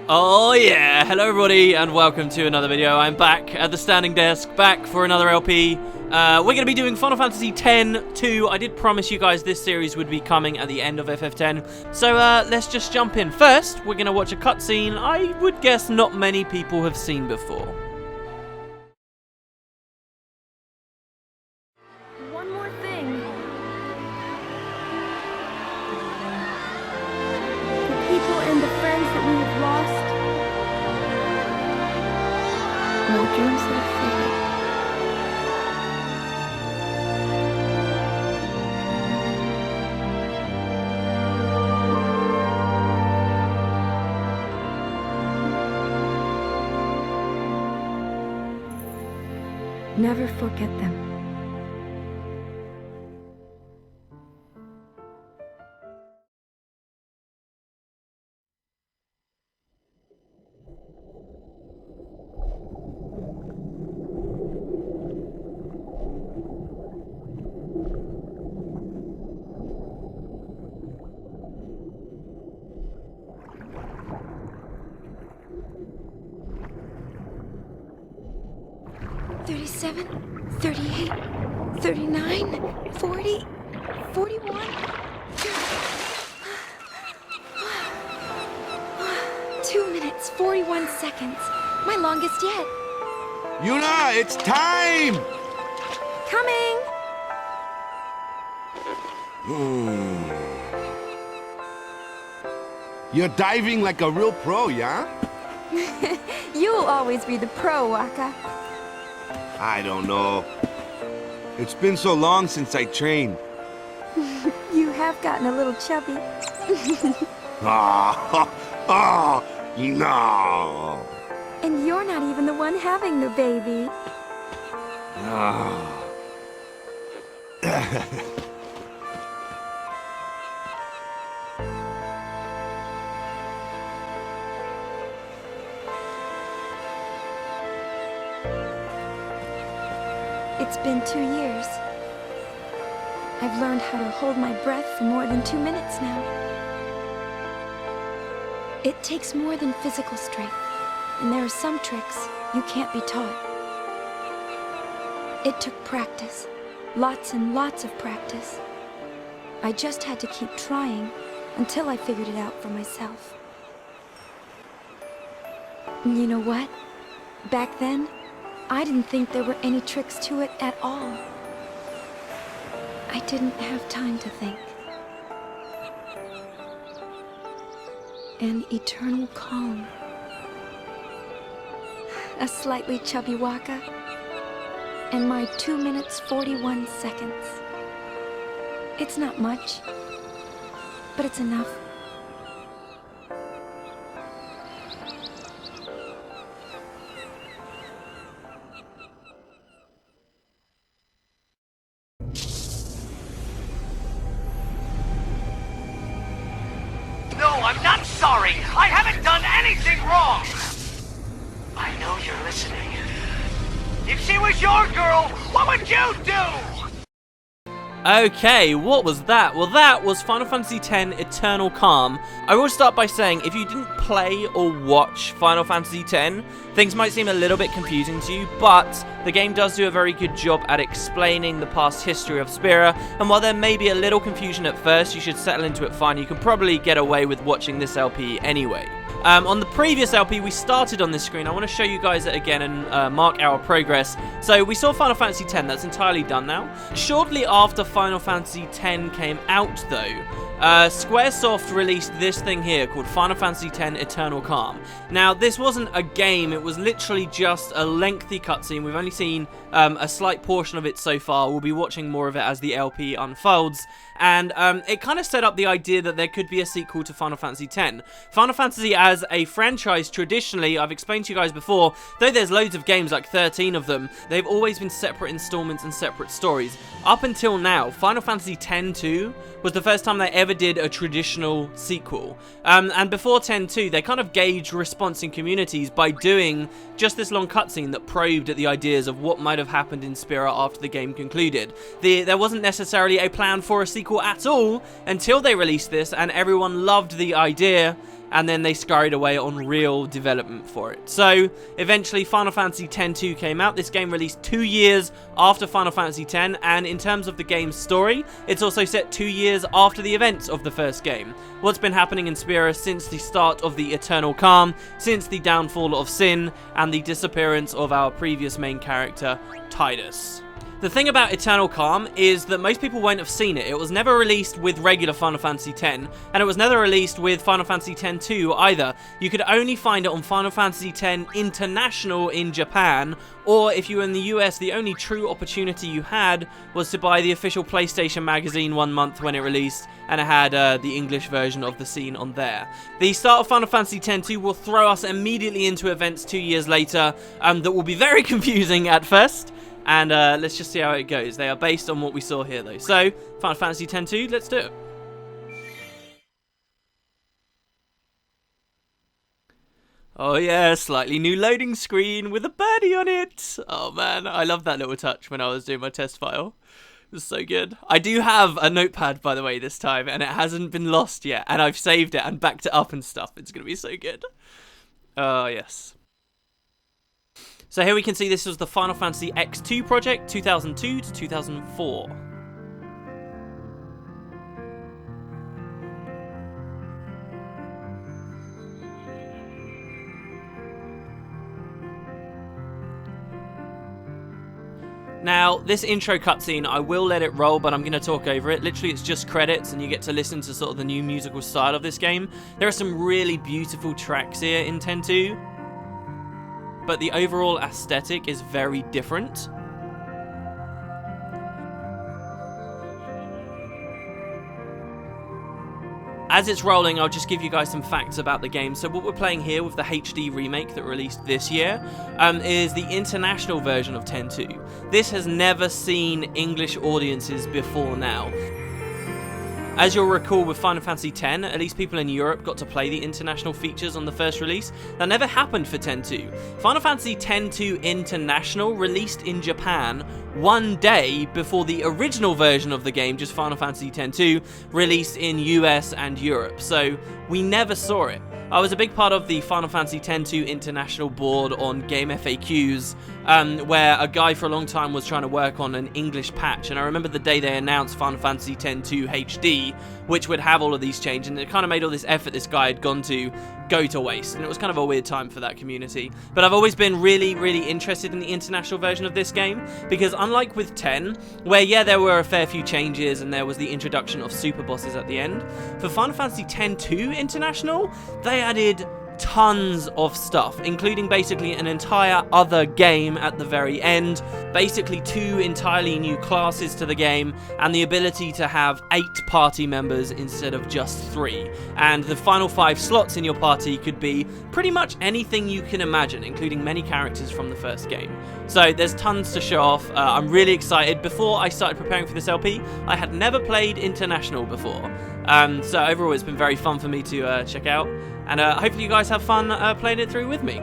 Oh yeah, hello everybody and welcome to another video. I'm back at the standing desk, back for another LP. We're going to be doing Final Fantasy X-2. I did promise you guys this series would be coming at the end of FF10. So let's just jump in. First, we're going to watch a cutscene I would guess not many people have seen before. One more thing. The people and the friends that we have lost. No dreams that have faded. Never forget them. "37, 38, 39, 40, 41. 2 minutes, 41 seconds. My longest yet. Yuna, it's time! Coming! You're diving like a real pro, yeah? You'll always be the pro, Waka. I don't know. It's been so long since I trained. You have gotten a little chubby. No. And you're not even the one having the baby. It's been 2 years. I've learned how to hold my breath for more than 2 minutes now. It takes more than physical strength, and there are some tricks you can't be taught. It took practice, lots and lots of practice. I just had to keep trying until I figured it out for myself. And you know what? Back then, I didn't think there were any tricks to it at all. I didn't have time to think. An eternal calm. A slightly chubby Waka. And my 2 minutes, 41 seconds. It's not much, but it's enough. No, I'm not sorry. I haven't done anything wrong. I know you're listening. If she was your girl, what would you do? Okay, what was that? Well, that was Final Fantasy X Eternal Calm. I will start by saying, if you didn't play or watch Final Fantasy X, things might seem a little bit confusing to you, but the game does do a very good job at explaining the past history of Spira, and while there may be a little confusion at first, you should settle into it fine. You can probably get away with watching this LP anyway. On the previous LP, we started on this screen. I want to show you guys it again and mark our progress. So we saw Final Fantasy X, that's entirely done now. Shortly after Final Fantasy X came out though, Squaresoft released this thing here called Final Fantasy X Eternal Calm. Now this wasn't a game, it was literally just a lengthy cutscene. We've only seen a slight portion of it so far. We'll be watching more of it as the LP unfolds. And it kind of set up the idea that there could be a sequel to Final Fantasy X. Final Fantasy as a franchise, traditionally, I've explained to you guys before, though there's loads of games, like 13 of them, they've always been separate installments and separate stories. Up until now, Final Fantasy X-2 was the first time they ever did a traditional sequel. And before X-2, they kind of gauged response in communities by doing just this long cutscene that probed at the ideas of what might have happened in Spira after the game concluded. There wasn't necessarily a plan for a sequel at all until they released this, and everyone loved the idea. and then they scurried away on real development for it. So eventually Final Fantasy X-2 came out. This game released 2 years after Final Fantasy X, and in terms of the game's story, it's also set 2 years after the events of the first game. What's been happening in Spira since the start of the Eternal Calm, since the downfall of Sin, and the disappearance of our previous main character, Tidus. The thing about Eternal Calm is that most people won't have seen it. It was never released with regular Final Fantasy X, and it was never released with Final Fantasy X-2 either. You could only find it on Final Fantasy X International in Japan, or if you were in the US, the only true opportunity you had was to buy the official PlayStation magazine 1 month when it released, and it had the English version of the scene on there. The start of Final Fantasy X-2 will throw us immediately into events 2 years later that will be very confusing at first. And let's just see how it goes. They are based on what we saw here, though. So, Final Fantasy X-2, let's do it. Oh yeah, slightly new loading screen with a birdie on it. Oh man, I love that little touch when I was doing my test file. It was so good. I do have a notepad, by the way, this time, and it hasn't been lost yet. And I've saved it and backed it up and stuff. It's going to be so good. Oh, yes. So here we can see this was the Final Fantasy X-2 project, 2002 to 2004. Now, this intro cutscene, I will let it roll, but I'm going to talk over it. Literally, it's just credits, and you get to listen to sort of the new musical style of this game. There are some really beautiful tracks here in X-2. But the overall aesthetic is very different. As it's rolling, I'll just give you guys some facts about the game. So what we're playing here with the HD remake that released this year is the international version of X-2. This has never seen English audiences before now. As you'll recall with Final Fantasy X, at least people in Europe got to play the international features on the first release. That never happened for X-2. Final Fantasy X-2 International released in Japan 1 day before the original version of the game, just Final Fantasy X-2, released in US and Europe. So we never saw it. I was a big part of the Final Fantasy X-2 International board on Game FAQs, where a guy for a long time was trying to work on an English patch, and I remember the day they announced Final Fantasy X-2 HD, which would have all of these changes, and it kind of made all this effort this guy had gone to go to waste, and it was kind of a weird time for that community. But I've always been really, really interested in the international version of this game, because unlike with 10, where yeah, there were a fair few changes, and there was the introduction of super bosses at the end, for Final Fantasy X-2 International, they added tons of stuff, including basically an entire other game at the very end, basically 2 entirely new classes to the game, and the ability to have 8 party members instead of just 3. And the final 5 slots in your party could be pretty much anything you can imagine, including many characters from the first game. So there's tons to show off. I'm really excited. Before I started preparing for this LP, I had never played International before. So overall it's been very fun for me to check out. And hopefully you guys have fun playing it through with me.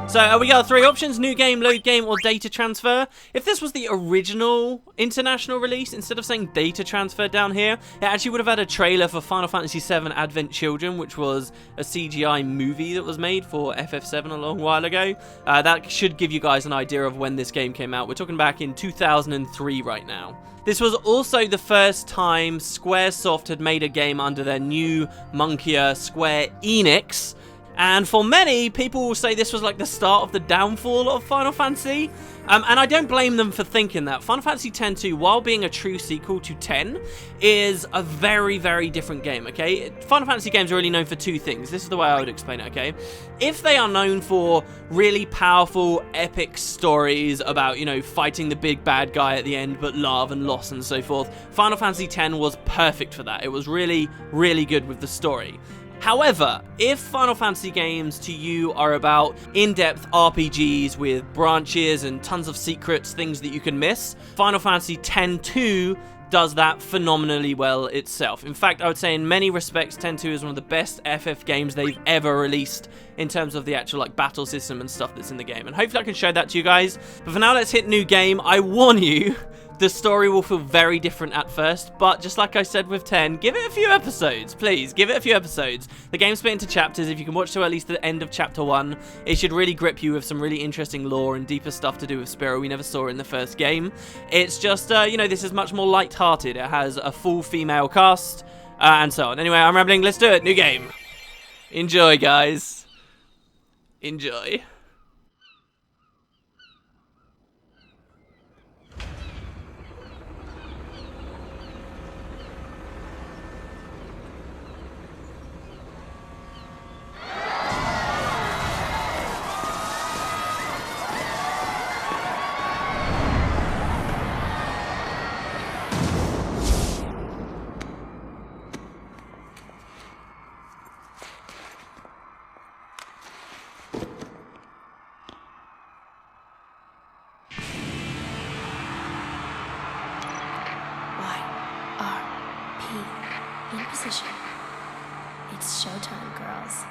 So we got 3 options: new game, load game, or data transfer. If this was the original international release, instead of saying data transfer down here, it actually would have had a trailer for Final Fantasy VII Advent Children, which was a CGI movie that was made for FF7 a long while ago. That should give you guys an idea of when this game came out. We're talking back in 2003 right now. This was also the first time Squaresoft had made a game under their new monkier Square Enix. And for many, people will say this was like the start of the downfall of Final Fantasy. And I don't blame them for thinking that. Final Fantasy X-2, while being a true sequel to 10, is a very, very different game, okay? Final Fantasy games are really known for 2 things. This is the way I would explain it, okay? If they are known for really powerful, epic stories about, you know, fighting the big bad guy at the end, but love and loss and so forth, Final Fantasy X was perfect for that. It was really, really good with the story. However, if Final Fantasy games to you are about in-depth RPGs with branches and tons of secrets, things that you can miss, Final Fantasy X-2 does that phenomenally well itself. In fact, I would say in many respects, 10-2 is one of the best FF games they've ever released in terms of the actual like battle system and stuff that's in the game. And hopefully I can show that to you guys. But for now, let's hit new game. I warn you, the story will feel very different at first, but just like I said with 10, give it a few episodes, please. Give it a few episodes. The game's split into chapters. If you can watch to at least the end of chapter 1, it should really grip you with some really interesting lore and deeper stuff to do with Spira we never saw in the first game. It's just, you know, this is much more light-hearted. It has a full female cast, and so on. Anyway, I'm rambling. Let's do it. New game. Enjoy, guys. Enjoy. In position. It's showtime, girls.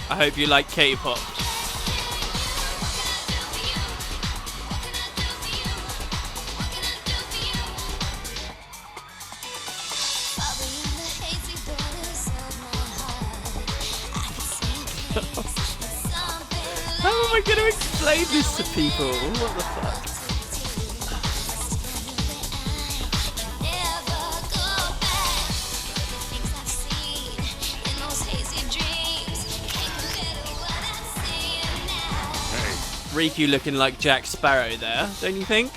I hope you like K-pop. How am I going to explain this to people? What the fuck? Riku looking like Jack Sparrow there, don't you think?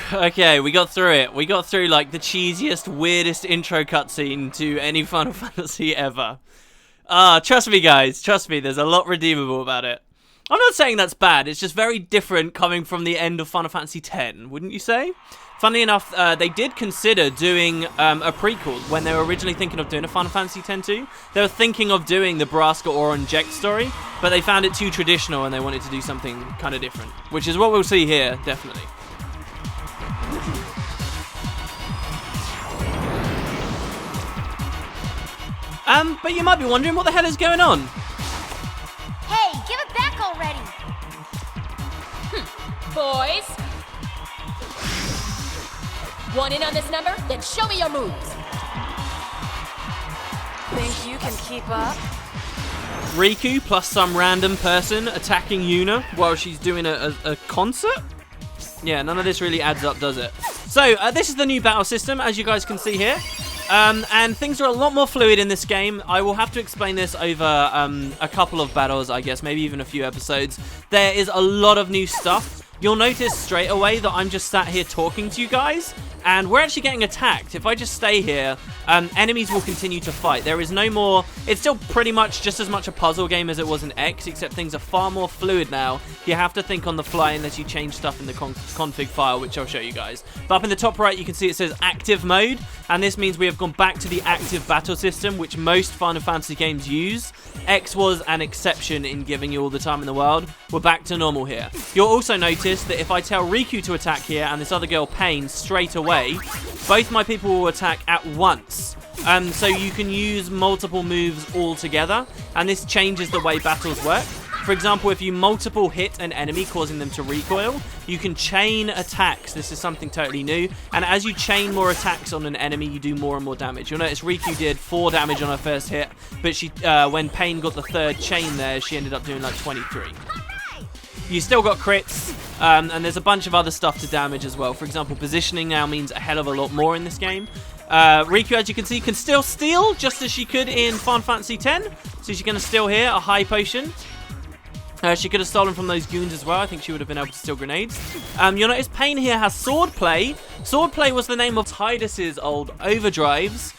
Okay, we got through it. We got through like the cheesiest, weirdest intro cutscene to any Final Fantasy ever. Trust me guys, trust me, there's a lot redeemable about it. I'm not saying that's bad, it's just very different coming from the end of Final Fantasy X, wouldn't you say? Funnily enough, they did consider doing a prequel when they were originally thinking of doing a Final Fantasy X-2. They were thinking of doing the Braska or Inject story, but they found it too traditional and they wanted to do something kind of different, which is what we'll see here, definitely. But you might be wondering what the hell is going on. Hey, give it back already! Boys. Want in on this number? Then show me your moves. Think you can keep up? Riku plus some random person attacking Yuna while she's doing a concert? Yeah, none of this really adds up, does it? So, this is the new battle system, as you guys can see here. And things are a lot more fluid in this game. I will have to explain this over a couple of battles, I guess, maybe even a few episodes. There is a lot of new stuff. You'll notice straight away that I'm just sat here talking to you guys, and we're actually getting attacked. If I just stay here, enemies will continue to fight. There is no more... It's still pretty much just as much a puzzle game as it was in X, except things are far more fluid now. You have to think on the fly unless you change stuff in the config file, which I'll show you guys. But up in the top right, you can see it says active mode, and this means we have gone back to the active battle system, which most Final Fantasy games use. X was an exception in giving you all the time in the world. We're back to normal here. You'll also notice that if I tell Riku to attack here and this other girl Pain straight away, both my people will attack at once. So you can use multiple moves all together, and this changes the way battles work. For example, if you multiple hit an enemy causing them to recoil, you can chain attacks. This is something totally new, and as you chain more attacks on an enemy, you do more and more damage. You'll notice Riku did 4 damage on her first hit, but she, when Pain got the 3rd chain there, she ended up doing like 23. You still got crits, and there's a bunch of other stuff to damage as well. For example, positioning now means a hell of a lot more in this game. Riku, as you can see, can still steal, just as she could in Final Fantasy X. So she's going to steal here, a high potion. She could have stolen from those goons as well. I think she would have been able to steal grenades. You'll notice Pain here has Swordplay. Swordplay was the name of Tidus's old overdrives.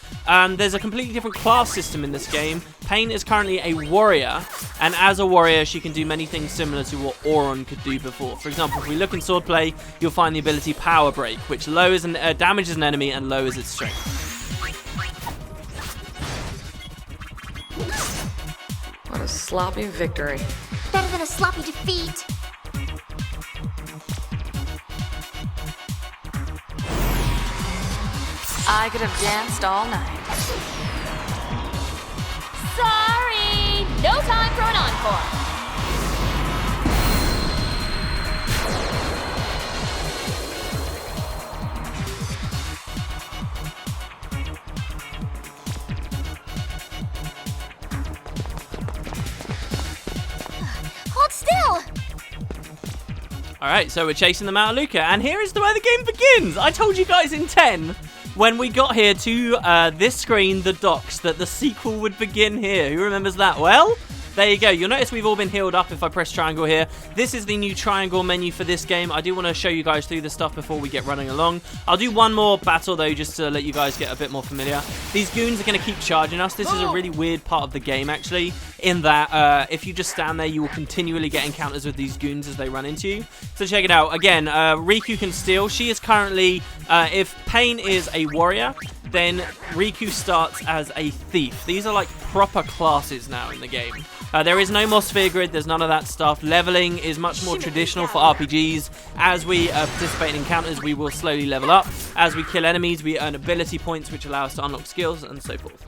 There's a completely different class system in this game. Pain is currently a warrior, and as a warrior, she can do many things similar to what Auron could do before. For example, if we look in Swordplay, you'll find the ability Power Break, which lowers and damages an enemy and lowers its strength. What a sloppy victory. Better than a sloppy defeat. I could have danced all night. Sorry! No time for an encore. Hold still! Alright, so we're chasing them out of Luca, and here is where the game begins! I told you guys in 10, when we got here to this screen, the docks, that the sequel would begin here. Who remembers that? Well, there you go. You'll notice we've all been healed up if I press triangle here. This is the new triangle menu for this game. I do want to show you guys through the stuff before we get running along. I'll do one more battle, though, just to let you guys get a bit more familiar. These goons are going to keep charging us. This is a really weird part of the game, actually, in that if you just stand there, you will continually get encounters with these goons as they run into you. So check it out. Again, Riku can steal. She is currently, if Pain is a warrior, then Riku starts as a thief. These are like proper classes now in the game. There is no more sphere grid, there's none of that stuff. Leveling is much more traditional for RPGs. As we participate in encounters, we will slowly level up. As we kill enemies, we earn ability points, which allow us to unlock skills and so forth.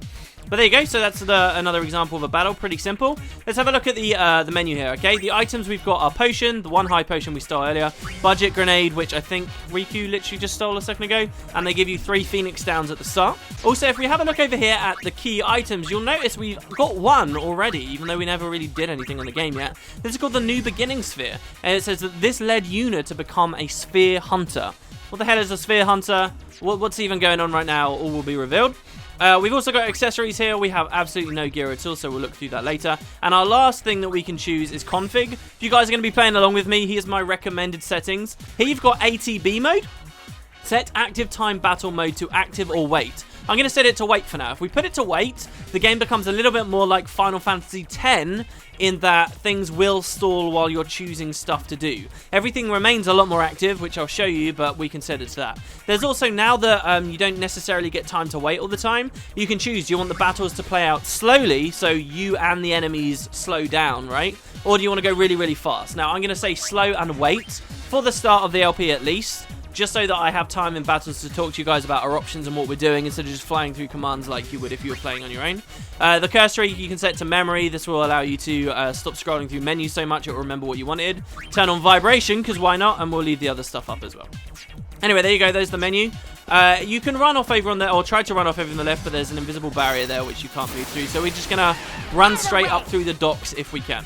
But there you go, so that's another example of a battle, pretty simple. Let's have a look at the menu here, okay? The items we've got are potion, the one high potion we stole earlier, budget grenade, which I think Riku literally just stole a second ago, and they give you 3 Phoenix Downs at the start. Also, if we have a look over here at the key items, you'll notice we've got one already, even though we never really did anything on the game yet. This is called the New Beginning Sphere, and it says that this led Yuna to become a Sphere Hunter. What the hell is a Sphere Hunter? What's even going on right now? All will be revealed. We've also got accessories here. We have absolutely no gear at all, so we'll look through that later. And our last thing that we can choose is config. If you guys are going to be playing along with me, here's my recommended settings. Here you've got ATB mode. Set active time battle mode to active or wait. I'm going to set it to wait for now. If we put it to wait, the game becomes a little bit more like Final Fantasy X in that things will stall while you're choosing stuff to do. Everything remains a lot more active, which I'll show you, but we can set it to that. There's also, now that you don't necessarily get time to wait all the time, you can choose, do you want the battles to play out slowly, so you and the enemies slow down, right? Or do you want to go really, really fast? Now, I'm going to say slow and wait, for the start of the LP at least, just so that I have time in battles to talk to you guys about our options and what we're doing instead of just flying through commands like you would if you were playing on your own. The cursor you can set to memory. This will allow you to stop scrolling through menus so much it will remember what you wanted. Turn on vibration, because why not? And we'll leave the other stuff up as well. Anyway, there you go. There's the menu. You can run off over on the, or try to run off over on the left, but there's an invisible barrier there which you can't move through. So we're just gonna run straight up through the docks if we can.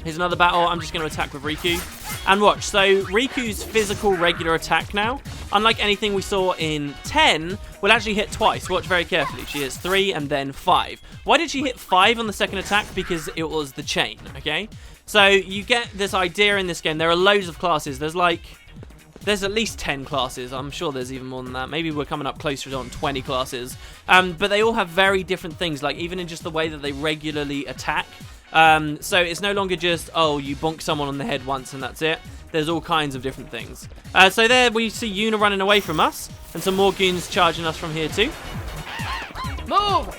Here's another battle. I'm just gonna attack with Riku. And watch. So Riku's physical regular attack now, unlike anything we saw in 10, will actually hit twice. Watch very carefully. She hits 3 and then 5. Why did she hit 5 on the second attack? Because it was the chain, okay? So you get this idea in this game. There are loads of classes. There's at least 10 classes. I'm sure there's even more than that. Maybe we're coming up closer on 20 classes. But they all have very different things, like even in just the way that they regularly attack. So it's no longer just, oh, you bonk someone on the head once and that's it. There's all kinds of different things. So there we see Yuna running away from us, and some more goons charging us from here too. Move!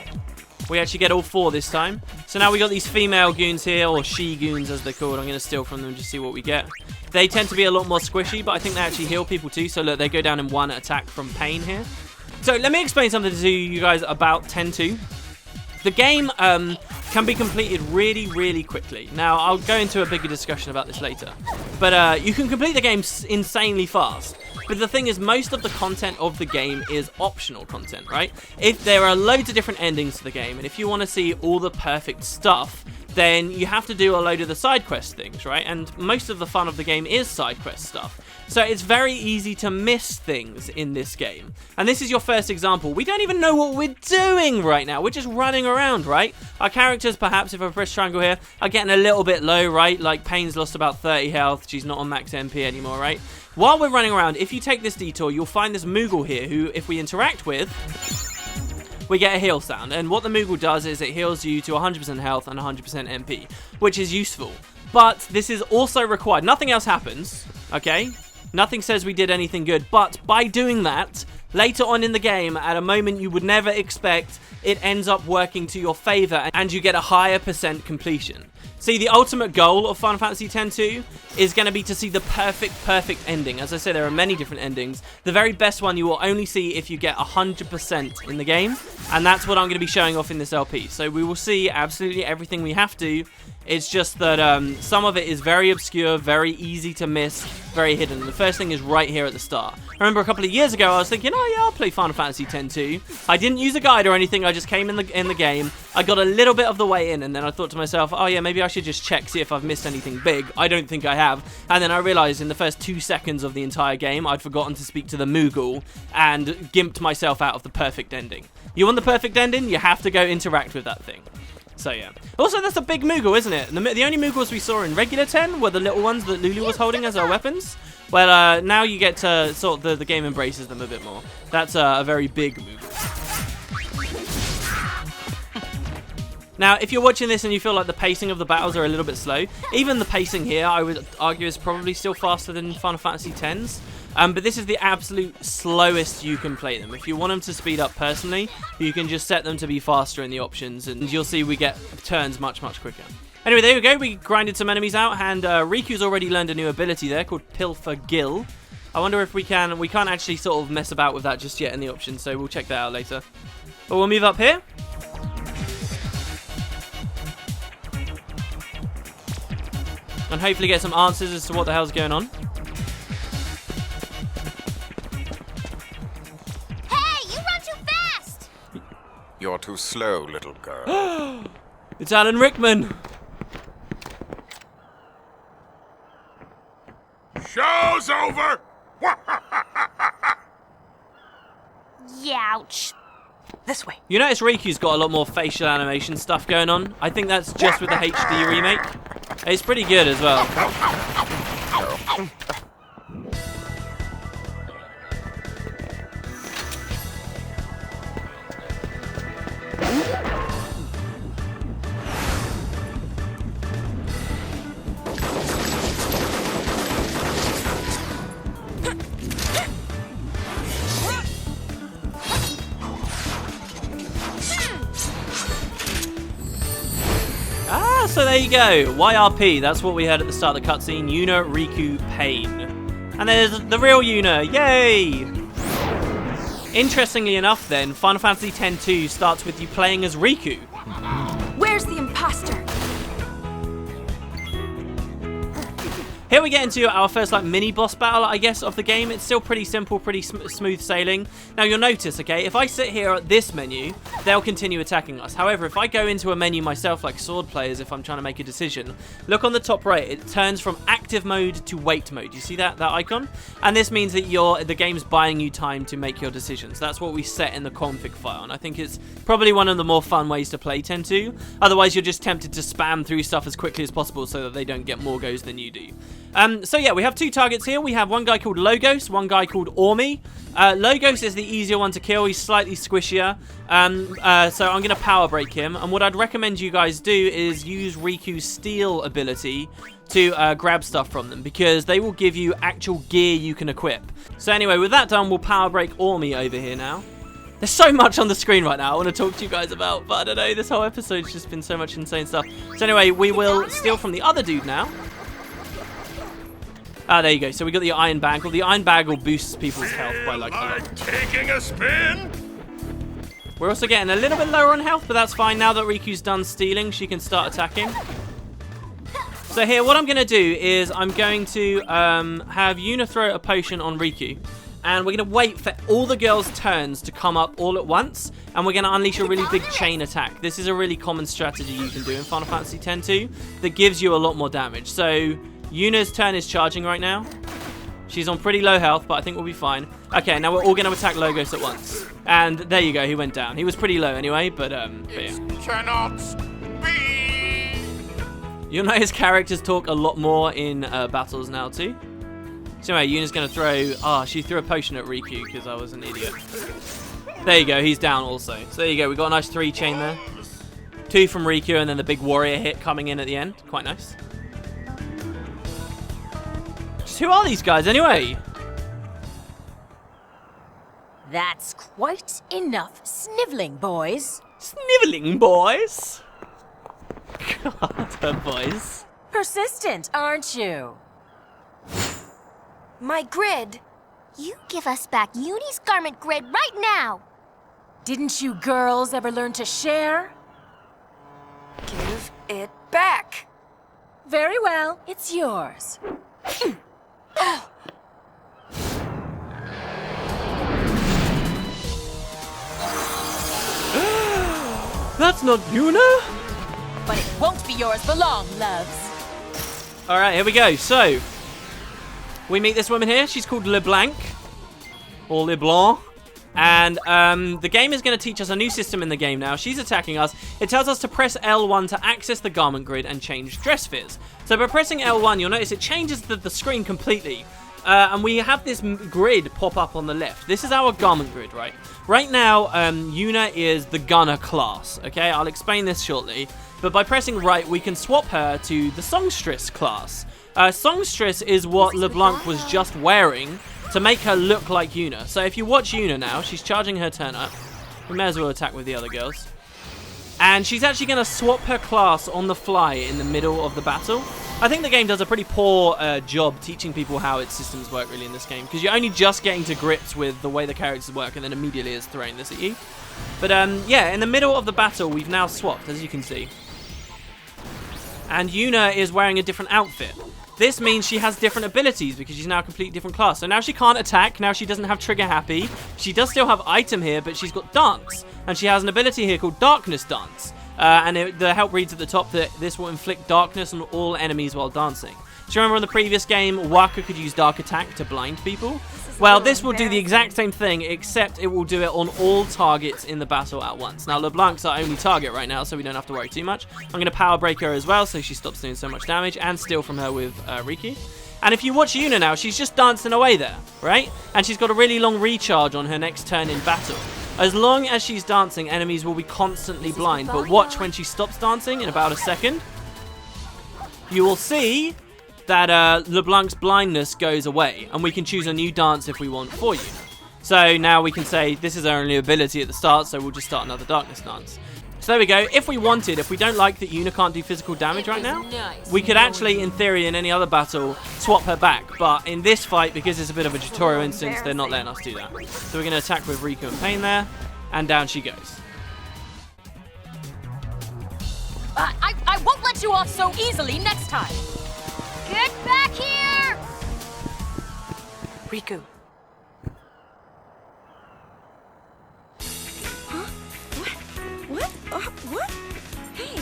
We actually get all 4 this time. So now we got these female goons here, or she-goons as they're called. I'm going to steal from them to see what we get. They tend to be a lot more squishy, but I think they actually heal people too. So look, they go down in 1 attack from pain here. So let me explain something to you guys about 10-2. The game can be completed really, really quickly. Now, I'll go into a bigger discussion about this later. But you can complete the game insanely fast. But the thing is, most of the content of the game is optional content, right? If there are loads of different endings to the game, and if you want to see all the perfect stuff, then you have to do a load of the side quest things, right? And most of the fun of the game is side quest stuff. So it's very easy to miss things in this game. And this is your first example. We don't even know what we're doing right now. We're just running around, right? Our characters, perhaps, if I press triangle here, are getting a little bit low, right? Like, Pain's lost about 30 health. She's not on max MP anymore, right? While we're running around, if you take this detour, you'll find this Moogle here, who, if we interact with, we get a heal sound. And what the Moogle does is it heals you to 100% health and 100% MP, which is useful. But this is also required. Nothing else happens, okay? Nothing says we did anything good, but by doing that, later on in the game, at a moment you would never expect, it ends up working to your favor and you get a higher percent completion. See, the ultimate goal of Final Fantasy X-2 is going to be to see the perfect ending. As I say, there are many different endings. The very best one you will only see if you get 100% in the game, and that's what I'm going to be showing off in this LP. So we will see absolutely everything we have to. It's just that some of it is very obscure, very easy to miss, very hidden. The first thing is right here at the start. I remember a couple of years ago I was thinking, oh yeah, I'll play Final Fantasy X-2. I didn't use a guide or anything, I just came in the game. I got a little bit of the way in, and then I thought to myself, oh yeah, maybe I should just check, see if I've missed anything big. I don't think I have. And then I realized in the first 2 seconds of the entire game, I'd forgotten to speak to the Moogle and gimped myself out of the perfect ending. You want the perfect ending? You have to go interact with that thing. So yeah. Also, that's a big Moogle, isn't it? The only Moogles we saw in regular 10 were the little ones that Lulu was holding as our weapons. Well, now you get to sort of the game embraces them a bit more. That's a very big Moogle. Now, if you're watching this and you feel like the pacing of the battles are a little bit slow, even the pacing here, I would argue, is probably still faster than Final Fantasy X's. But this is the absolute slowest you can play them. If you want them to speed up personally, you can just set them to be faster in the options, and you'll see we get turns much quicker. Anyway, there we go. We grinded some enemies out, and Riku's already learned a new ability there called Pilfer Gill. I wonder if we can't actually sort of mess about with that just yet in the options, so we'll check that out later. But we'll move up here. And hopefully get some answers as to what the hell's going on. Hey, you run too fast! You're too slow, little girl. It's Alan Rickman. Show's over! Youch. This way. You notice Riku's got a lot more facial animation stuff going on. I think that's just with the HD remake. It's pretty good as well. So there you go, YRP, that's what we heard at the start of the cutscene, Yuna, Riku, Pain. And there's the real Yuna, yay! Interestingly enough then, Final Fantasy X-2 starts with you playing as Riku. Where's the imposter? Here we get into our first like mini boss battle, I guess, of the game. It's still pretty simple, pretty smooth sailing. Now you'll notice, okay, if I sit here at this menu, they'll continue attacking us. However, if I go into a menu myself, like sword players, if I'm trying to make a decision, look on the top right, it turns from active mode to wait mode. You see that icon? And this means that the game's buying you time to make your decisions. That's what we set in the config file, and I think it's probably one of the more fun ways to play Ten-2. Otherwise, you're just tempted to spam through stuff as quickly as possible so that they don't get more goes than you do. So yeah, we have two targets here. We have one guy called Logos, one guy called Ormi. Logos is the easier one to kill. He's slightly squishier. So I'm going to power break him. And what I'd recommend you guys do is use Riku's steal ability to grab stuff from them, because they will give you actual gear you can equip. So anyway, with that done, we'll power break Ormi over here now. There's so much on the screen right now I want to talk to you guys about, but I don't know, this whole episode's just been so much insane stuff. So anyway, we will steal from the other dude now. Ah, there you go. So we got the Iron Bag. Well, the Iron Bag will boost people's health by like a lot. Taking a spin? We're also getting a little bit lower on health, but that's fine. Now that Riku's done stealing, she can start attacking. So here, what I'm going to do is I'm going to have Yuna throw a potion on Riku. And we're going to wait for all the girls' turns to come up all at once. And we're going to unleash a really big chain attack. This is a really common strategy you can do in Final Fantasy X-2 that gives you a lot more damage. So Yuna's turn is charging right now. She's on pretty low health, but I think we'll be fine. Okay, now we're all going to attack Logos at once. And there you go, he went down. He was pretty low anyway, but yeah. Cannot be. You'll notice characters talk a lot more in battles now too. So anyway, Yuna's going to throw... Ah, she threw a potion at Riku because I was an idiot. There you go, he's down also. So there you go, we got a nice 3 chain there. 2 from Riku and then the big warrior hit coming in at the end. Quite nice. Just who are these guys anyway? That's quite enough sniveling, boys. Sniveling, boys? God, her voice. Persistent, aren't you? My grid. You give us back Uni's garment grid right now! Didn't you girls ever learn to share? Give it back. Very well, it's yours. That's not Yuna? But it won't be yours for long, loves. Alright, here we go. So, we meet this woman here. She's called LeBlanc. Or LeBlanc. And the game is going to teach us a new system in the game now. She's attacking us. It tells us to press L1 to access the garment grid and change dress fits. So by pressing L1, you'll notice it changes the screen completely. And we have this grid pop up on the left. This is our garment grid, right? Right now, Yuna is the gunner class, okay? I'll explain this shortly. But by pressing right, we can swap her to the songstress class. Songstress is what LeBlanc was just wearing to make her look like Yuna. So if you watch Yuna now, she's charging her turn up. We may as well attack with the other girls. And she's actually going to swap her class on the fly in the middle of the battle. I think the game does a pretty poor job teaching people how its systems work really in this game, because you're only just getting to grips with the way the characters work and then immediately is throwing this at you. But yeah, in the middle of the battle, we've now swapped, as you can see. And Yuna is wearing a different outfit. This means she has different abilities because she's now a completely different class. So now she can't attack, now she doesn't have trigger happy. She does still have item here, but she's got dance. And she has an ability here called darkness dance. The help reads at the top that this will inflict darkness on all enemies while dancing. Do you remember in the previous game, Waka could use dark attack to blind people? Well, this will do the exact same thing, except it will do it on all targets in the battle at once. Now, LeBlanc's our only target right now, so we don't have to worry too much. I'm going to power break her as well, so she stops doing so much damage, and steal from her with Riku. And if you watch Yuna now, she's just dancing away there, right? And she's got a really long recharge on her next turn in battle. As long as she's dancing, enemies will be constantly blind. But watch when she stops dancing in about a second. You will see that LeBlanc's blindness goes away. And we can choose a new dance if we want for Yuna. So now we can say this is our only ability at the start, so we'll just start another darkness dance. So there we go. If we wanted, if we don't like that Yuna can't do physical damage right now, we could actually, in theory, in any other battle, swap her back. But in this fight, because it's a bit of a tutorial instance, they're not letting us do that. So we're going to attack with Riku and Pain there, and down she goes. I won't let you off so easily next time. Get back here! Riku. Huh? What? What? Hey,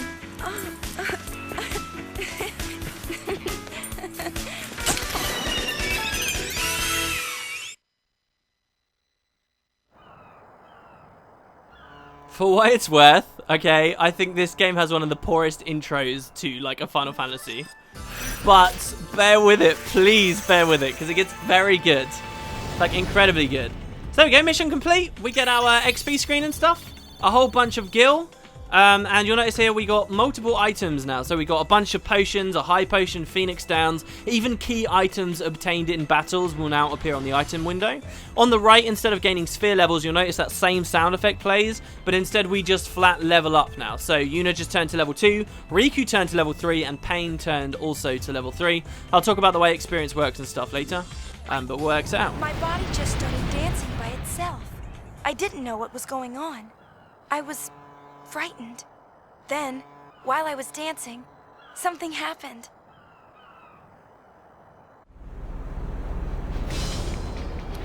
For what it's worth, okay, I think this game has one of the poorest intros to, like, a Final Fantasy. But bear with it, please bear with it, because it gets very good. Like, incredibly good. So there we go, mission complete. We get our XP screen and stuff. A whole bunch of gil. And you'll notice here we got multiple items now. So we got a bunch of potions, a high potion, phoenix downs, even key items obtained in battles will now appear on the item window. On the right, instead of gaining sphere levels, you'll notice that same sound effect plays, but instead we just flat level up now. So Yuna just turned to level 2, Riku turned to level 3, and Pain turned also to level 3. I'll talk about the way experience works and stuff later, but works out. my body just started dancing by itself. I didn't know what was going on. I was frightened. Then, while I was dancing, something happened.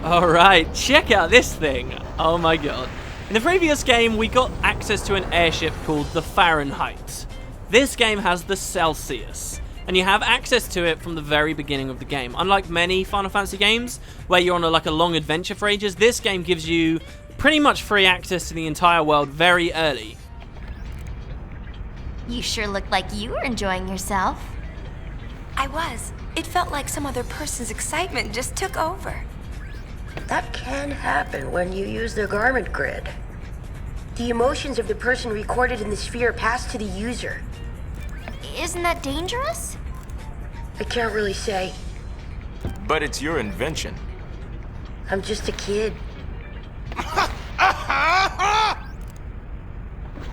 Alright, check out this thing. Oh my god. In the previous game, we got access to an airship called the Fahrenheit. This game has the Celsius, and you have access to it from the very beginning of the game. Unlike many Final Fantasy games, where you're on a long adventure for ages, this game gives you pretty much free access to the entire world very early. You sure look like you were enjoying yourself. I was. It felt like some other person's excitement just took over. That can happen when you use the garment grid. The emotions of the person recorded in the sphere pass to the user. Isn't that dangerous? I can't really say. But it's your invention. I'm just a kid.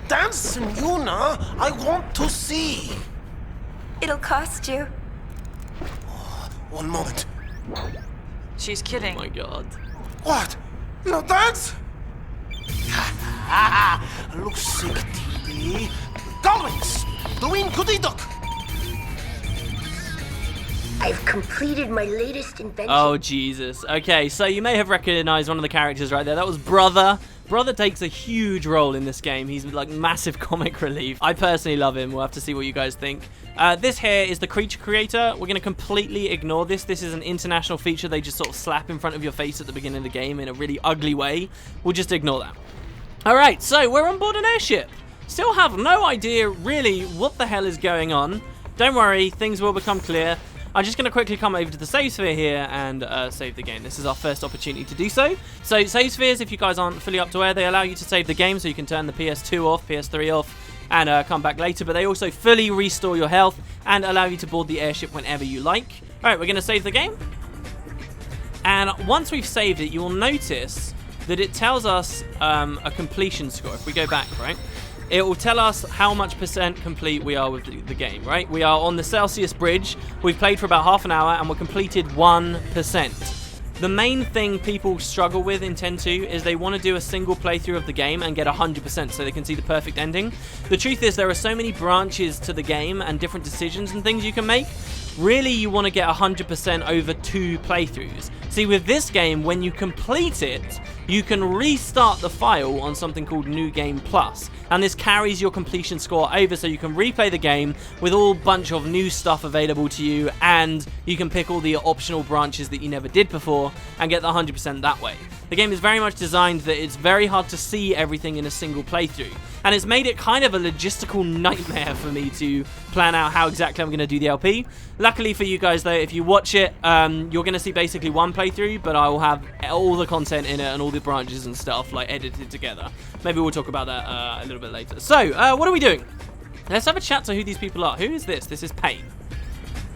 Dance, Yuna! I want to see! It'll cost you. One moment. She's kidding. Oh my god. What? No dance? Looks sick, TV. Goblins! Doing goody duck! I've completed my latest invention. Oh, Jesus. Okay, so you may have recognized one of the characters right there. That was Brother. Brother takes a huge role in this game. He's like massive comic relief. I personally love him. We'll have to see what you guys think. This here is the creature creator. We're going to completely ignore this. This is an international feature they just sort of slap in front of your face at the beginning of the game in a really ugly way. We'll just ignore that. Alright, so we're on board an airship. Still have no idea really what the hell is going on. Don't worry, things will become clear. I'm just going to quickly come over to the save sphere here and save the game. This is our first opportunity to do so. So save spheres, if you guys aren't fully up to where, they allow you to save the game so you can turn the PS2 off, PS3 off, and come back later. But they also fully restore your health and allow you to board the airship whenever you like. Alright, we're going to save the game. And once we've saved it, you will notice that it tells us a completion score. If we go back, right? It will tell us how much percent complete we are with the game, right? We are on the Celsius Bridge. We've played for about half an hour and we're completed 1%. The main thing people struggle with in 10.2 is they want to do a single playthrough of the game and get 100% so they can see the perfect ending. The truth is there are so many branches to the game and different decisions and things you can make. Really, you want to get 100% over 2 playthroughs. See, with this game, when you complete it, you can restart the file on something called New Game Plus, and this carries your completion score over so you can replay the game with all bunch of new stuff available to you, and you can pick all the optional branches that you never did before and get the 100% that way. The game is very much designed that it's very hard to see everything in a single playthrough, and it's made it kind of a logistical nightmare for me to plan out how exactly I'm going to do the LP. Luckily for you guys though, if you watch it, you're going to see basically one playthrough, but I will have all the content in it and all the branches and stuff like edited together. Maybe we'll talk about that a little bit later. So, what are we doing? Let's have a chat to who these people are. Who is this? This is Pain.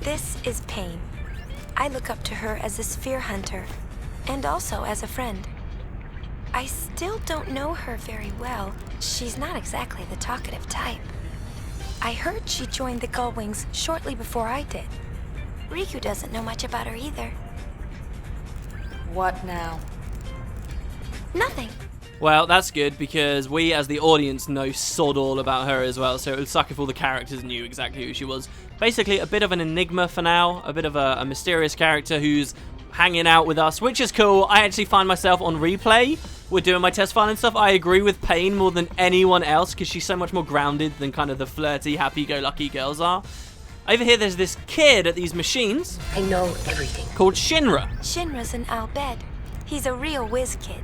This is Pain. I look up to her as a sphere hunter, and also as a friend. I still don't know her very well. She's not exactly the talkative type. I heard she joined the Gullwings shortly before I did. Riku doesn't know much about her either. What now? Nothing. Well, that's good because we as the audience know sod all about her as well, so it would suck if all the characters knew exactly who she was. Basically, a bit of an enigma for now, a bit of a mysterious character whose hanging out with us, which is cool. I actually find myself on replay. We're doing my test file and stuff. I agree with Pain more than anyone else because she's so much more grounded than kind of the flirty, happy-go-lucky girls are. Over here, there's this kid at these machines. I know everything. Called Shinra. Shinra's an Al-Bhed. He's a real whiz kid.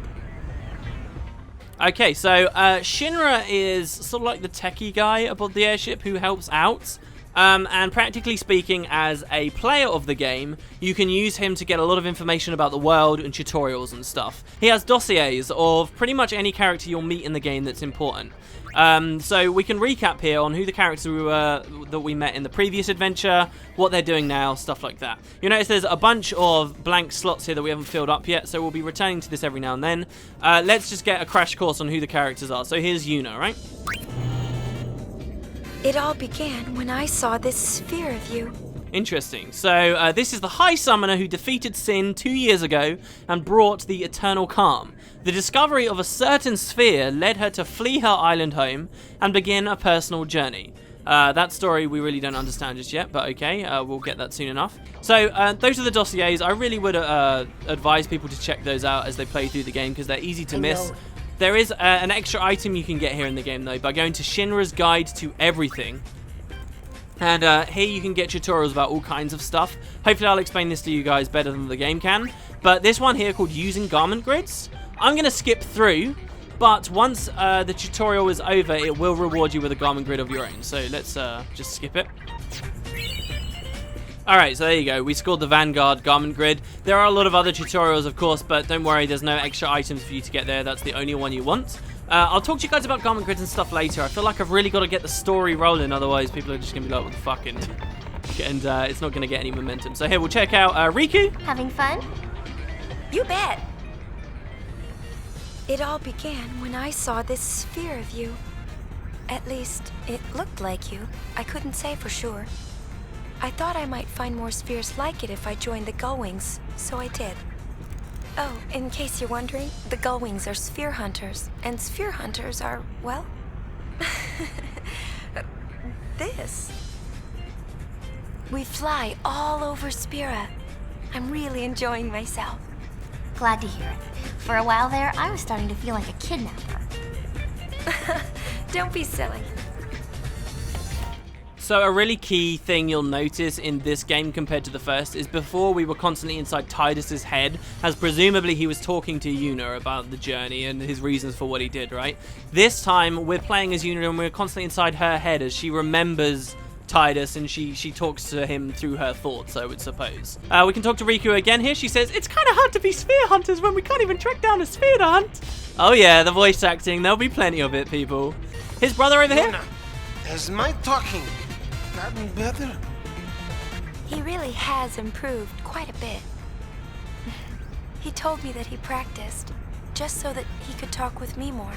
Okay, so Shinra is sort of like the techie guy aboard the airship who helps out. And practically speaking, as a player of the game, you can use him to get a lot of information about the world and tutorials and stuff. He has dossiers of pretty much any character you'll meet in the game that's important. So we can recap here on who the characters were that we met in the previous adventure, what they're doing now, stuff like that. You'll notice there's a bunch of blank slots here that we haven't filled up yet, so we'll be returning to this every now and then. Let's just get a crash course on who the characters are. So here's Yuna, right? It all began when I saw this sphere of you. Interesting. So this is the High Summoner who defeated Sin 2 years ago and brought the Eternal Calm. The discovery of a certain sphere led her to flee her island home and begin a personal journey. That story we really don't understand just yet, but okay, we'll get that soon enough. So those are the dossiers. I really would advise people to check those out as they play through the game because they're easy to miss. There is an extra item you can get here in the game, though, by going to Shinra's Guide to Everything. And here you can get tutorials about all kinds of stuff. Hopefully I'll explain this to you guys better than the game can. But this one here called Using Garment Grids, I'm going to skip through. But once the tutorial is over, it will reward you with a garment grid of your own. So let's just skip it. Alright, so there you go. We scored the Vanguard garment grid. There are a lot of other tutorials, of course, but don't worry, there's no extra items for you to get there. That's the only one you want. I'll talk to you guys about garment grids and stuff later. I feel like I've really got to get the story rolling, otherwise people are just going to be like, what the fuck, and it's not going to get any momentum. So here, we'll check out Riku. Having fun? You bet. It all began when I saw this sphere of you. At least, it looked like you. I couldn't say for sure. I thought I might find more spheres like it if I joined the Gullwings, so I did. Oh, in case you're wondering, the Gullwings are sphere hunters, and sphere hunters are, well, this. We fly all over Spira. I'm really enjoying myself. Glad to hear it. For a while there, I was starting to feel like a kidnapper. Don't be silly. So a really key thing you'll notice in this game compared to the first is before we were constantly inside Tidus's head, as presumably he was talking to Yuna about the journey and his reasons for what he did, right? This time we're playing as Yuna and we're constantly inside her head as she remembers Tidus and she talks to him through her thoughts, I would suppose. We can talk to Riku again here. She says, it's kind of hard to be sphere hunters when we can't even track down a sphere to hunt. Oh yeah, the voice acting, there'll be plenty of it, people. His brother over here? Has my talking gotten better? He really has improved quite a bit. He told me that he practiced, just so that he could talk with me more.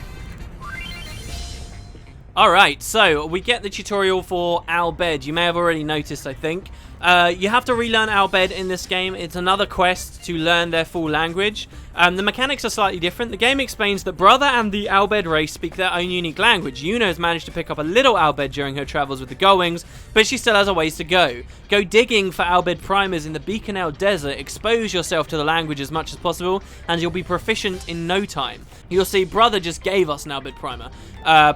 Alright, so we get the tutorial for Al-Bhed. You may have already noticed, I think. You have to relearn Al-Bhed in this game. It's another quest to learn their full language. The mechanics are slightly different. The game explains that Brother and the Al-Bhed race speak their own unique language. Yuna has managed to pick up a little Al-Bhed during her travels with the Gullwings, but she still has a ways to go. Go digging for Al-Bhed primers in the Beaconell Desert, expose yourself to the language as much as possible, and you'll be proficient in no time. You'll see Brother just gave us an Al-Bhed primer.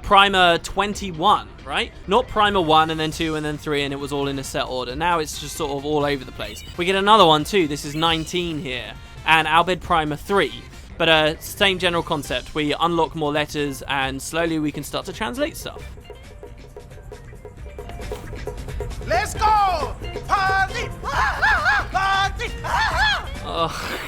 Primer 21, right? Not Primer 1 and then 2 and then 3 and it was all in a set order. Now it's just sort of all over the place. We get another one too. This is 19 here. And Al-Bhed Primer 3. But same general concept. We unlock more letters and slowly we can start to translate stuff. Let's go! Party! Party! Oh,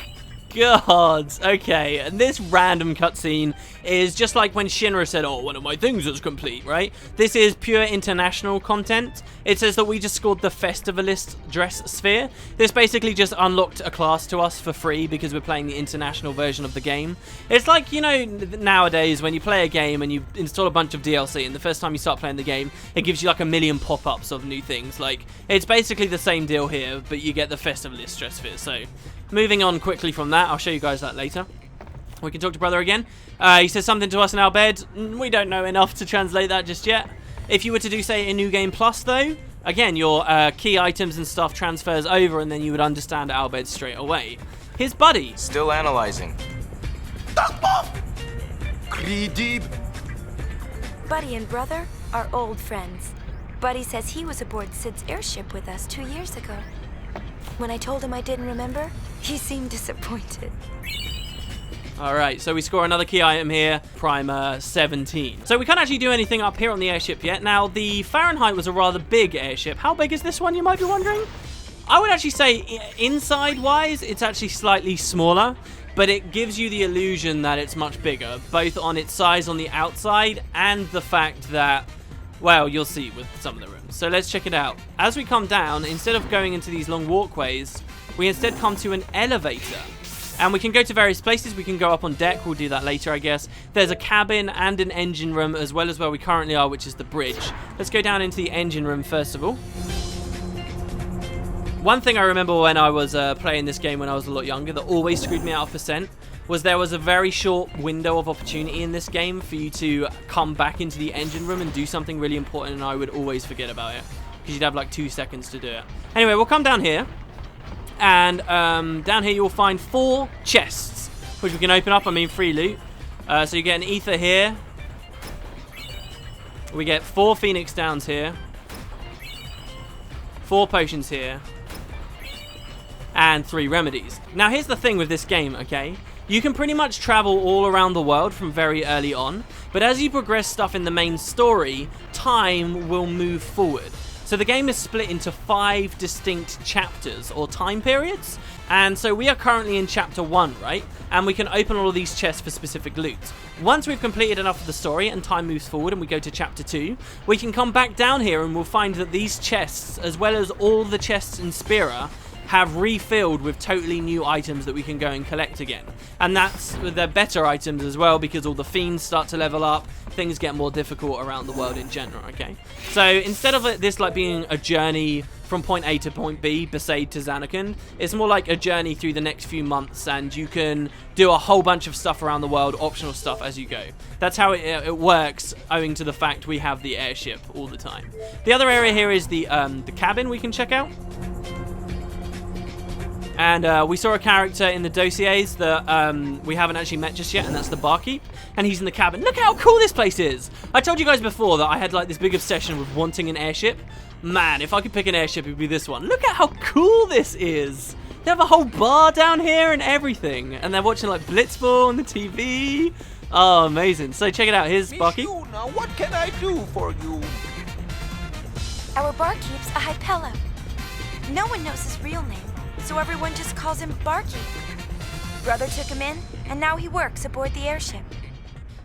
God. Okay, and this random cutscene is just like when Shinra said, oh, one of my things is complete, right? This is pure international content. It says that we just scored the Festivalist dress sphere. This basically just unlocked a class to us for free because we're playing the international version of the game. It's like, you know, nowadays when you play a game and you install a bunch of DLC and the first time you start playing the game, it gives you like a million pop-ups of new things. Like, it's basically the same deal here, but you get the Festivalist dress sphere. So, moving on quickly from that, I'll show you guys that later. We can talk to Brother again. He says something to us in Al-Bhed. We don't know enough to translate that just yet. If you were to do, say, a New Game Plus, though, again, your key items and stuff transfers over and then you would understand Al-Bhed straight away. his buddy. Still analyzing. Greedy. Buddy and brother are old friends. Buddy says he was aboard Sid's airship with us 2 years ago. When I told him I didn't remember, he seemed disappointed. Alright, so we score another key item here, Primer 17. So we can't actually do anything up here on the airship yet. Now, the Fahrenheit was a rather big airship. How big is this one, you might be wondering? I would actually say, inside-wise, it's actually slightly smaller, but it gives you the illusion that it's much bigger, both on its size on the outside and the fact that, well, you'll see with some of the rooms. So let's check it out. As we come down, instead of going into these long walkways, we instead come to an elevator. And we can go to various places. We can go up on deck. We'll do that later, I guess. There's a cabin and an engine room, as well as where we currently are, which is the bridge. Let's go down into the engine room first of all. One thing I remember when I was playing this game when I was a lot younger that always screwed me out of percent was there was a very short window of opportunity in this game for you to come back into the engine room and do something really important, and I would always forget about it because you'd have like 2 seconds to do it. Anyway, we'll come down here. And down here you'll find 4 chests, which we can open up, free loot. So you get an ether here. We get 4 Phoenix Downs here. 4 potions here. And 3 remedies. Now here's the thing with this game, okay? You can pretty much travel all around the world from very early on, but as you progress stuff in the main story, time will move forward. So the game is split into 5 distinct chapters or time periods. And so we are currently in chapter 1, right? And we can open all of these chests for specific loot. Once we've completed enough of the story and time moves forward and we go to chapter 2, we can come back down here and we'll find that these chests, as well as all the chests in Spira, have refilled with totally new items that we can go and collect again. And they're better items as well because all the fiends start to level up, things get more difficult around the world in general, okay? So instead of this like being a journey from point A to point B, Besaid to Zanarkand, it's more like a journey through the next few months, and you can do a whole bunch of stuff around the world, optional stuff as you go. That's how it works, owing to the fact we have the airship all the time. The other area here is the cabin we can check out. And we saw a character in the dossiers that we haven't actually met just yet, and that's the barkeep. And he's in the cabin. Look how cool this place is! I told you guys before that I had like this big obsession with wanting an airship. Man, if I could pick an airship, it would be this one. Look at how cool this is! They have a whole bar down here and everything. And they're watching like Blitzball on the TV. Oh, amazing. So check it out. Here's barkeep. Now what can I do for you? Our barkeep's a Hypella. No one knows his real name, so everyone just calls him Barkeep. Brother took him in, and now he works aboard the airship.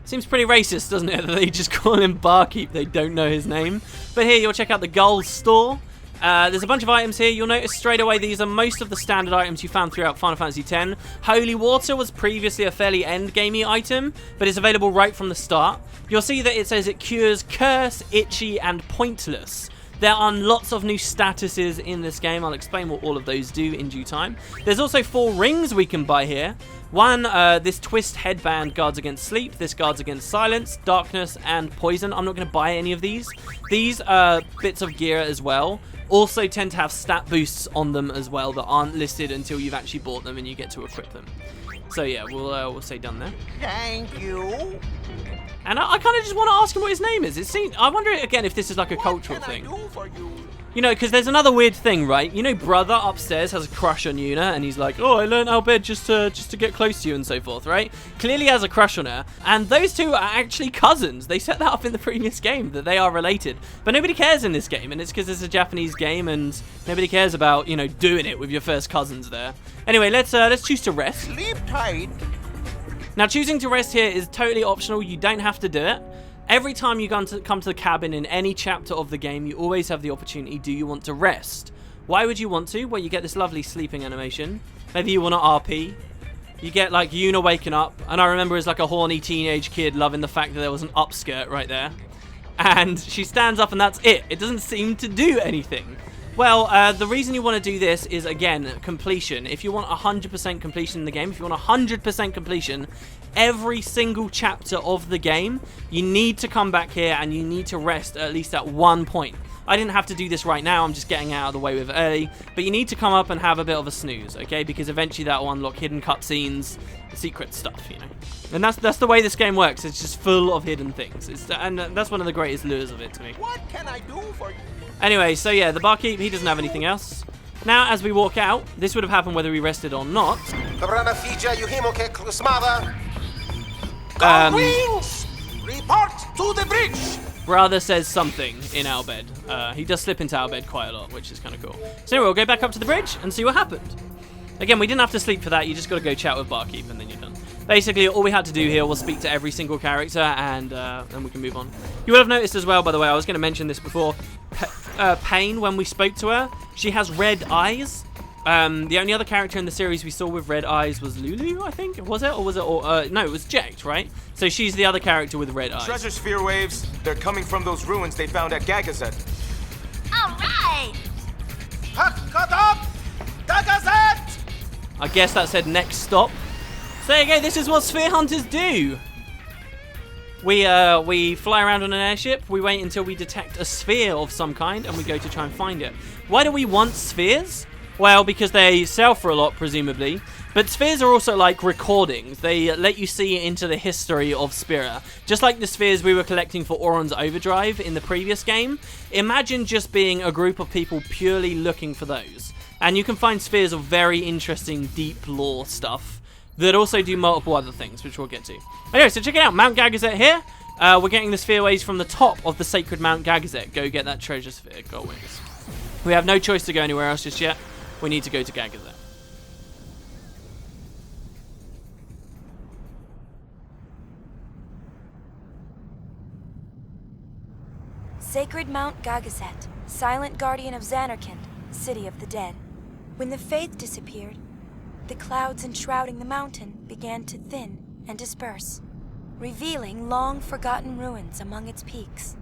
Seems pretty racist, doesn't it, that they just call him Barkeep, they don't know his name. But here, you'll check out the gold store. There's a bunch of items here. You'll notice straight away these are most of the standard items you found throughout Final Fantasy X. Holy Water was previously a fairly endgamey item, but it's available right from the start. You'll see that it says it cures Curse, Itchy, and Pointless. There are lots of new statuses in this game. I'll explain what all of those do in due time. There's also 4 rings we can buy here. One, this twist headband guards against sleep. This guards against silence, darkness, and poison. I'm not going to buy any of these. These bits of gear as well also tend to have stat boosts on them as well that aren't listed until you've actually bought them and you get to equip them. So yeah, we'll say done there. Thank you. And I kind of just want to ask him what his name is. I wonder again if this is like a cultural thing. What can I do for you? You know, because there's another weird thing, right? You know, brother upstairs has a crush on Yuna, and he's like, oh, I learned Albed just to get close to you and so forth, right? Clearly has a crush on her, and those two are actually cousins. They set that up in the previous game, that they are related. But nobody cares in this game, and it's because it's a Japanese game, and nobody cares about, you know, doing it with your first cousins there. Anyway, let's choose to rest. Sleep tight. Now, choosing to rest here is totally optional. You don't have to do it. Every time you come to the cabin in any chapter of the game, you always have the opportunity, do you want to rest? Why would you want to? Well, you get this lovely sleeping animation. Maybe you want to RP. You get, like, Yuna waking up. And I remember as, like, a horny teenage kid loving the fact that there was an upskirt right there. And she stands up and that's it. It doesn't seem to do anything. Well, the reason you want to do this is, again, completion. If you want 100% completion in the game, if you want 100% completion, every single chapter of the game, you need to come back here and you need to rest at least at one point. I didn't have to do this right now, I'm just getting out of the way with it early. But you need to come up and have a bit of a snooze, okay? Because eventually that will unlock hidden cutscenes, secret stuff, you know. And that's the way this game works. It's just full of hidden things. And that's one of the greatest lures of it to me. What can I do for you? Anyway, so yeah, the barkeep, he doesn't have anything else. Now, as we walk out, this would have happened whether we rested or not. Wings! Report to the bridge! Brother says something in our bed. He does slip into our bed quite a lot, which is kind of cool. So anyway, we'll go back up to the bridge and see what happened. Again, we didn't have to sleep for that. You just got to go chat with barkeep and then you're done. Basically, all we had to do here was speak to every single character and we can move on. You will have noticed as well, by the way, I was going to mention this before. Pain, when we spoke to her, she has red eyes. The only other character in the series we saw with red eyes was Lulu, I think. Was it? Or was it? No, it was Jekt, right? So she's the other character with red eyes. Treasure sphere waves. They're coming from those ruins they found at Gagazet. All right. Cut up! Gagazet! I guess that said next stop. So there you go, this is what sphere hunters do. We fly around on an airship, we wait until we detect a sphere of some kind, and we go to try and find it. Why do we want spheres? Well, because they sell for a lot, presumably. But spheres are also like recordings. They let you see into the history of Spira. Just like the spheres we were collecting for Auron's Overdrive in the previous game. Imagine just being a group of people purely looking for those. And you can find spheres of very interesting, deep lore stuff that also do multiple other things, which we'll get to. Anyway, so check it out. Mount Gagazet here. We're getting the sphere waves from the top of the sacred Mount Gagazet. Go get that treasure sphere. Go wings. We have no choice to go anywhere else just yet. We need to go to Gagazet. Sacred Mount Gagazet, silent guardian of Xanarkand, city of the dead. When the faith disappeared, the clouds enshrouding the mountain began to thin and disperse, revealing long-forgotten ruins among its peaks.